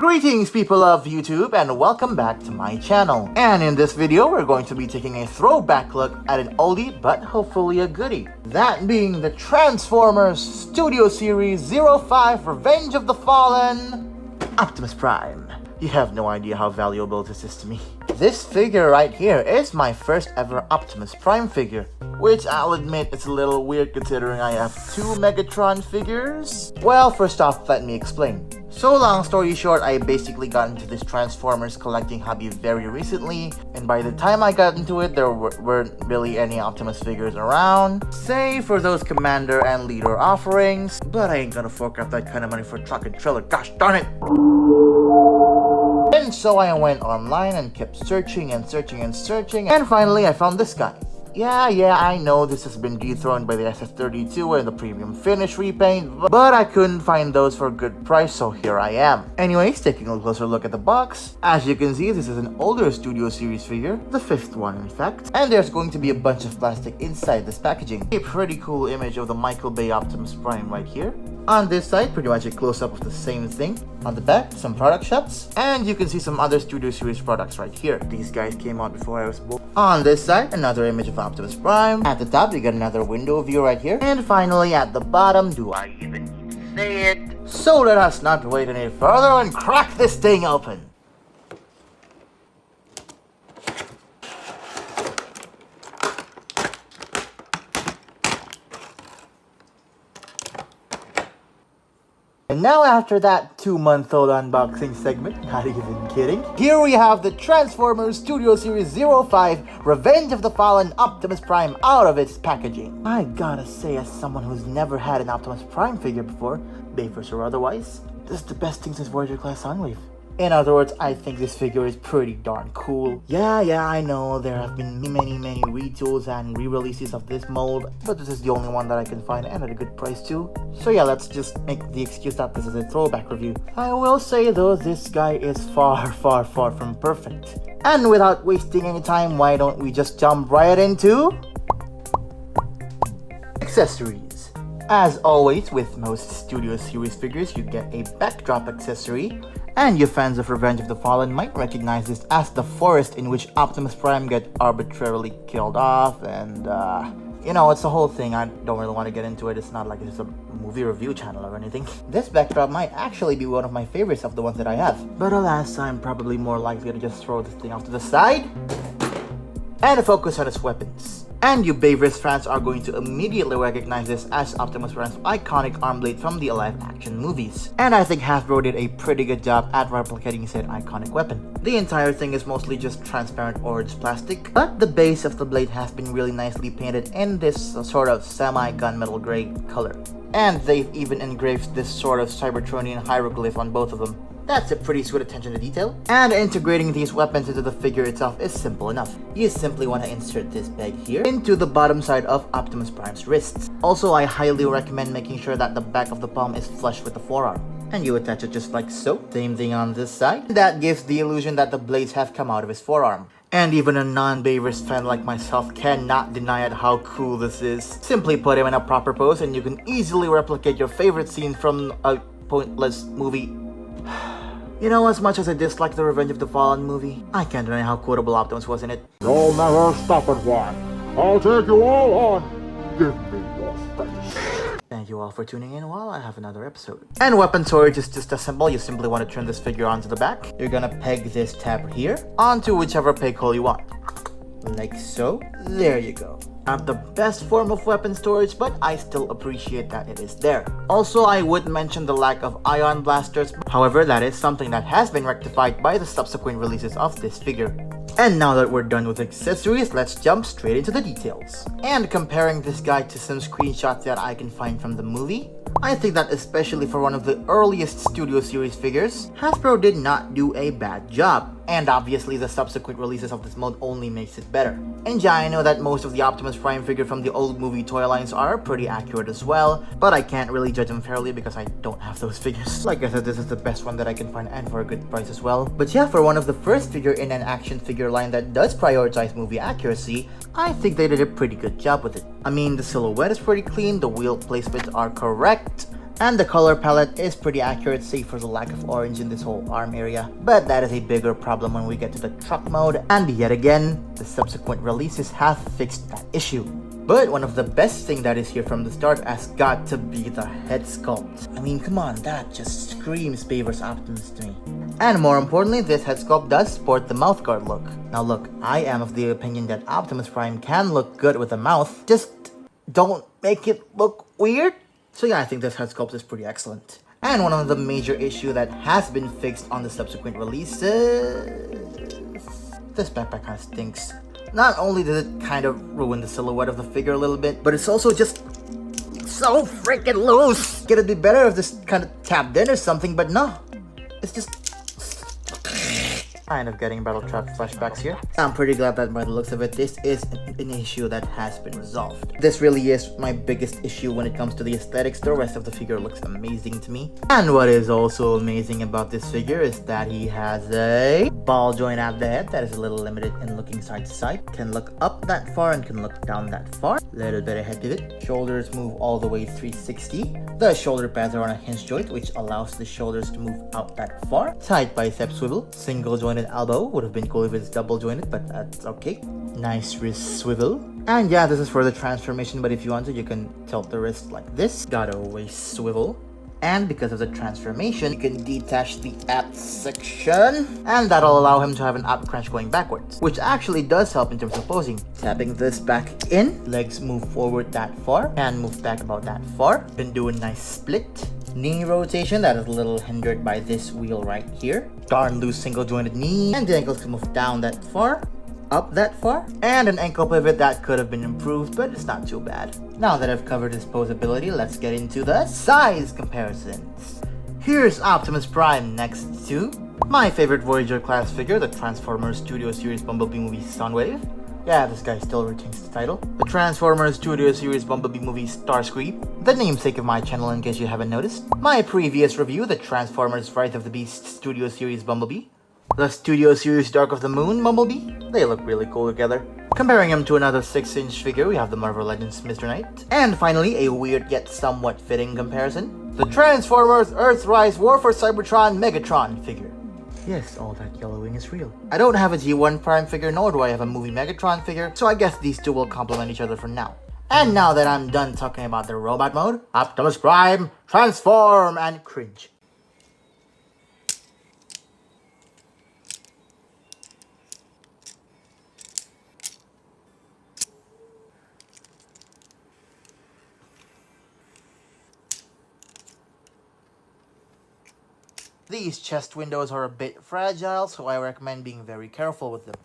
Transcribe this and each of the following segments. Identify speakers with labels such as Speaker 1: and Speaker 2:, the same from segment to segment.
Speaker 1: Greetings people of YouTube and welcome back to my channel. And in this video we're going to be taking a throwback look at an oldie but hopefully a goodie. That being the Transformers Studio Series 05 Revenge of the Fallen Optimus Prime. You have no idea how valuable this is to me. This figure right here is my first ever Optimus Prime figure, which I'll admit it's a little weird considering I have two Megatron figures. Well, first off, let me explain. So long story short, I basically got into this Transformers collecting hobby very recently, and by the time I got into it, there weren't really any Optimus figures around, save for those Commander and Leader offerings, but I ain't gonna fork out that kind of money for Truckin trailer, gosh darn it! And so I went online and kept searching and searching and searching, and finally I found this guy. Yeah, I know this has been dethroned by the SS32 and the premium finish repaint, but I couldn't find those for a good price, so here I am. Anyways, taking a closer look at the box, as you can see, this is an older Studio Series figure, the fifth one in fact, and there's going to be a bunch of plastic inside this packaging. A pretty cool image of the Michael Bay Optimus Prime right here. On this side, pretty much a close-up of the same thing. On the back, some product shots, and you can see some other Studio Series products right here. These guys came out before I was born. On this side, another image of Optimus Prime. At the top, you got another window view right here. And finally, at the bottom, do I even need to say it? So let us not wait any further and crack this thing open. And now after that 2-month-old unboxing segment, not even kidding, here we have the Transformers Studio Series 05 Revenge of the Fallen Optimus Prime out of its packaging. I gotta say, as someone who's never had an Optimus Prime figure before, Bayverse or otherwise, this is the best thing since Voyager class Soundwave. In other words, I think this figure is pretty darn cool. Yeah, I know there have been many retools and re-releases of this mold, but this is the only one that I can find and at a good price too. So yeah, let's just make the excuse that this is a throwback review. I will say though, this guy is far from perfect. And without wasting any time, why don't we just jump right into accessories. As always, with most Studio Series figures, you get a backdrop accessory. And you fans of Revenge of the Fallen might recognize this as the forest in which Optimus Prime gets arbitrarily killed off, and you know, it's the whole thing. I don't really want to get into it. It's not like it's a movie review channel or anything. This backdrop might actually be one of my favorites of the ones that I have, but alas, I'm probably more likely to just throw this thing off to the side and focus on its weapons. And you Bayverse fans are going to immediately recognize this as Optimus Prime's iconic arm blade from the live-action movies. And I think Hasbro did a pretty good job at replicating said iconic weapon. The entire thing is mostly just transparent orange plastic, but the base of the blade has been really nicely painted in this sort of semi-gunmetal gray color. And they've even engraved this sort of Cybertronian hieroglyph on both of them. That's a pretty sweet attention to detail. And integrating these weapons into the figure itself is simple enough. You simply want to insert this peg here into the bottom side of Optimus Prime's wrists. Also, I highly recommend making sure that the back of the palm is flush with the forearm. And you attach it just like so. Same thing on this side. That gives the illusion that the blades have come out of his forearm. And even a non-Bayverse fan like myself cannot deny it how cool this is. Simply put him in a proper pose and you can easily replicate your favorite scene from a pointless movie. You know, as much as I dislike the Revenge of the Fallen movie, I can't deny how quotable Optimus was in it.
Speaker 2: You'll never stop at one. I'll take you all on. Give me your face.
Speaker 1: Thank you all for tuning in while I have another episode. And weapon storage is just as simple. You simply want to turn this figure onto the back. You're gonna peg this tab here onto whichever peg hole you want. Like so. There you go. Not the best form of weapon storage, but I still appreciate that it is there. Also, I would mention the lack of ion blasters, however, that is something that has been rectified by the subsequent releases of this figure. And now that we're done with accessories, let's jump straight into the details. And comparing this guy to some screenshots that I can find from the movie, I think that especially for one of the earliest Studio Series figures, Hasbro did not do a bad job. And obviously the subsequent releases of this mode only makes it better. And yeah, I know that most of the Optimus Prime figure from the old movie toy lines are pretty accurate as well, but I can't really judge them fairly because I don't have those figures. Like I said, this is the best one that I can find and for a good price as well. But yeah, for one of the first figure in an action figure line that does prioritize movie accuracy, I think they did a pretty good job with it. I mean, the silhouette is pretty clean, the wheel placements are correct, And the color palette is pretty accurate, save for the lack of orange in this whole arm area. But that is a bigger problem when we get to the truck mode, and yet again, the subsequent releases have fixed that issue. But one of the best thing that is here from the start has got to be the head sculpt. I mean, come on, that just screams favors Optimus to me. And more importantly, this head sculpt does sport the mouthguard look. Now look, I am of the opinion that Optimus Prime can look good with a mouth, just don't make it look weird. So yeah, I think this head sculpt is pretty excellent. And one of the major issue that has been fixed on the subsequent releases, this backpack kind of stinks. Not only does it kind of ruin the silhouette of the figure a little bit, but it's also just so freaking loose. It'd be better if this kind of tapped in or something, but no. It's just kind of getting battle trap flashbacks here. I'm pretty glad that by the looks of it, this is an issue that has been resolved. This really is my biggest issue when it comes to the aesthetics. The rest of the figure looks amazing to me. And what is also amazing about this figure is that he has a ball joint at the head that is a little limited in looking side to side. Can look up that far and can look down that far. Little bit of head pivot. Shoulders move all the way 360. The shoulder pads are on a hinge joint, which allows the shoulders to move out that far. Side bicep swivel. Single jointed elbow. Would have been cool if it's double jointed, but that's okay. Nice wrist swivel. And yeah, this is for the transformation, but if you want to, you can tilt the wrist like this. Got a waist swivel. And because of the transformation, you can detach the abs section, and that'll allow him to have an ab crunch going backwards, which actually does help in terms of posing. Tapping this back in, legs move forward that far, and move back about that far. Can do a nice split. Knee rotation that is a little hindered by this wheel right here. Darn loose single jointed knee, and the ankles can move down that far, up that far, and an ankle pivot that could have been improved, but it's not too bad. Now that I've covered his posability, let's get into the size comparisons. Here's Optimus Prime next to my favorite Voyager class figure, the Transformers Studio Series Bumblebee movie Soundwave. Yeah, this guy still retains the title. The Transformers Studio Series Bumblebee movie Starscream, the namesake of my channel in case you haven't noticed. My previous review, the Transformers Rise of the Beast Studio Series Bumblebee. The Studio Series Dark of the Moon Bumblebee. They look really cool together. Comparing him to another 6-inch figure, we have the Marvel Legends Mr. Knight. And finally, a weird yet somewhat fitting comparison. The Transformers Earthrise War for Cybertron Megatron figure. Yes, all that yellowing is real. I don't have a G1 Prime figure, nor do I have a movie Megatron figure, so I guess these two will complement each other for now. And now that I'm done talking about the robot mode, Optimus Prime, transform and cringe. These chest windows are a bit fragile, so I recommend being very careful with them.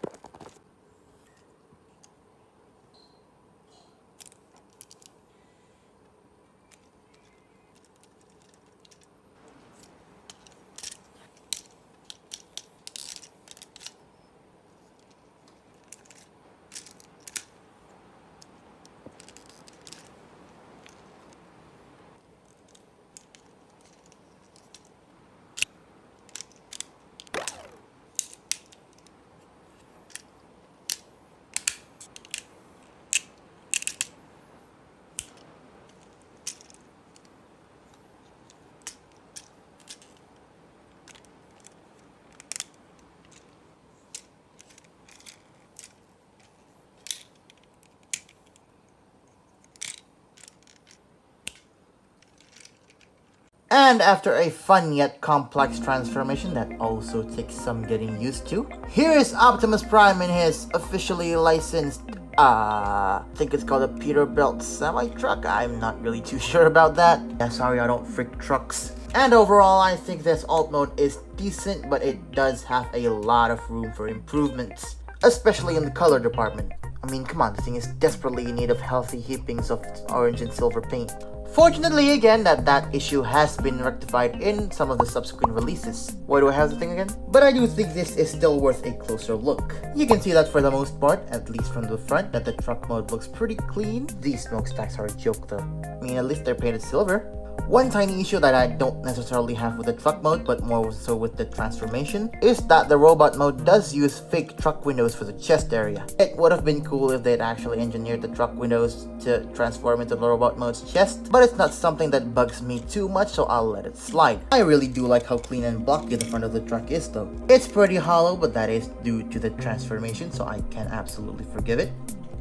Speaker 1: And after a fun yet complex transformation that also takes some getting used to, here is Optimus Prime in his officially licensed, I think it's called a Peterbilt semi-truck. I'm not really too sure about that. Yeah, sorry, I don't freak trucks. And overall, I think this alt mode is decent, but it does have a lot of room for improvements, especially in the color department. I mean, come on, this thing is desperately in need of healthy heapings of orange and silver paint. Fortunately, again, that issue has been rectified in some of the subsequent releases. Why do I have the thing again? But I do think this is still worth a closer look. You can see that for the most part, at least from the front, that the truck mode looks pretty clean. These smokestacks are a joke though. I mean, at least they're painted silver. One tiny issue that I don't necessarily have with the truck mode, but more so with the transformation, is that the robot mode does use fake truck windows for the chest area. It would have been cool if they'd actually engineered the truck windows to transform into the robot mode's chest, but it's not something that bugs me too much, so I'll let it slide. I really do like how clean and blocky the front of the truck is though. It's pretty hollow, but that is due to the transformation, so I can absolutely forgive it.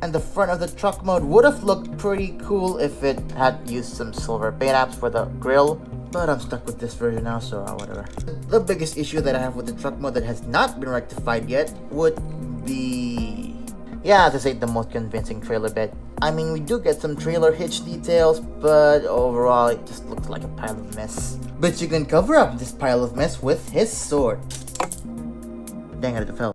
Speaker 1: And the front of the truck mode would have looked pretty cool if it had used some silver paint apps for the grille, but I'm stuck with this version now, so whatever. The biggest issue that I have with the truck mode that has not been rectified yet would be... yeah, to say the most convincing trailer bed. I mean, we do get some trailer hitch details, but overall it just looks like a pile of mess. But you can cover up this pile of mess with his sword. Dang it, it fell.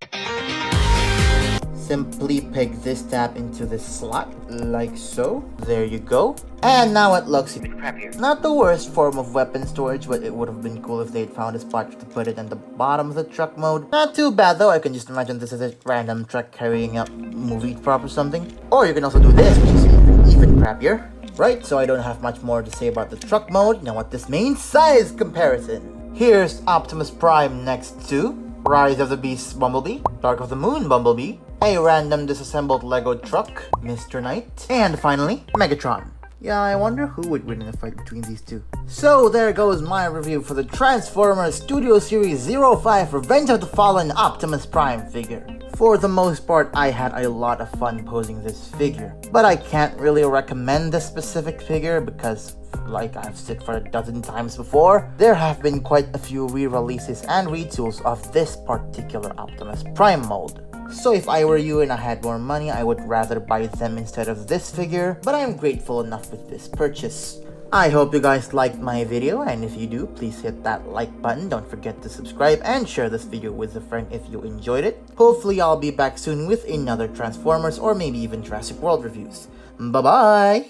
Speaker 1: Simply peg this tab into this slot, like so. There you go. And now it looks even crappier. Not the worst form of weapon storage, but it would have been cool if they'd found a spot to put it in the bottom of the truck mode. Not too bad though, I can just imagine this as a random truck carrying a movie prop or something. Or you can also do this, which is even crappier. Right, so I don't have much more to say about the truck mode. Now what this means, size comparison. Here's Optimus Prime next to Rise of the Beast Bumblebee, Dark of the Moon Bumblebee, a random disassembled Lego truck, Mr. Knight, and finally, Megatron. Yeah, I wonder who would win in a fight between these two. So there goes my review for the Transformers Studio Series 05 Revenge of the Fallen Optimus Prime figure. For the most part, I had a lot of fun posing this figure, but I can't really recommend this specific figure because, like I've said for a dozen times before, there have been quite a few re-releases and retools of this particular Optimus Prime mold. So if I were you and I had more money, I would rather buy them instead of this figure, but I'm grateful enough with this purchase. I hope you guys liked my video, and if you do, please hit that like button. Don't forget to subscribe and share this video with a friend if you enjoyed it. Hopefully I'll be back soon with another Transformers or maybe even Jurassic World reviews. Bye bye!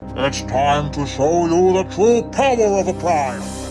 Speaker 2: It's time to show you the true power of a Prime.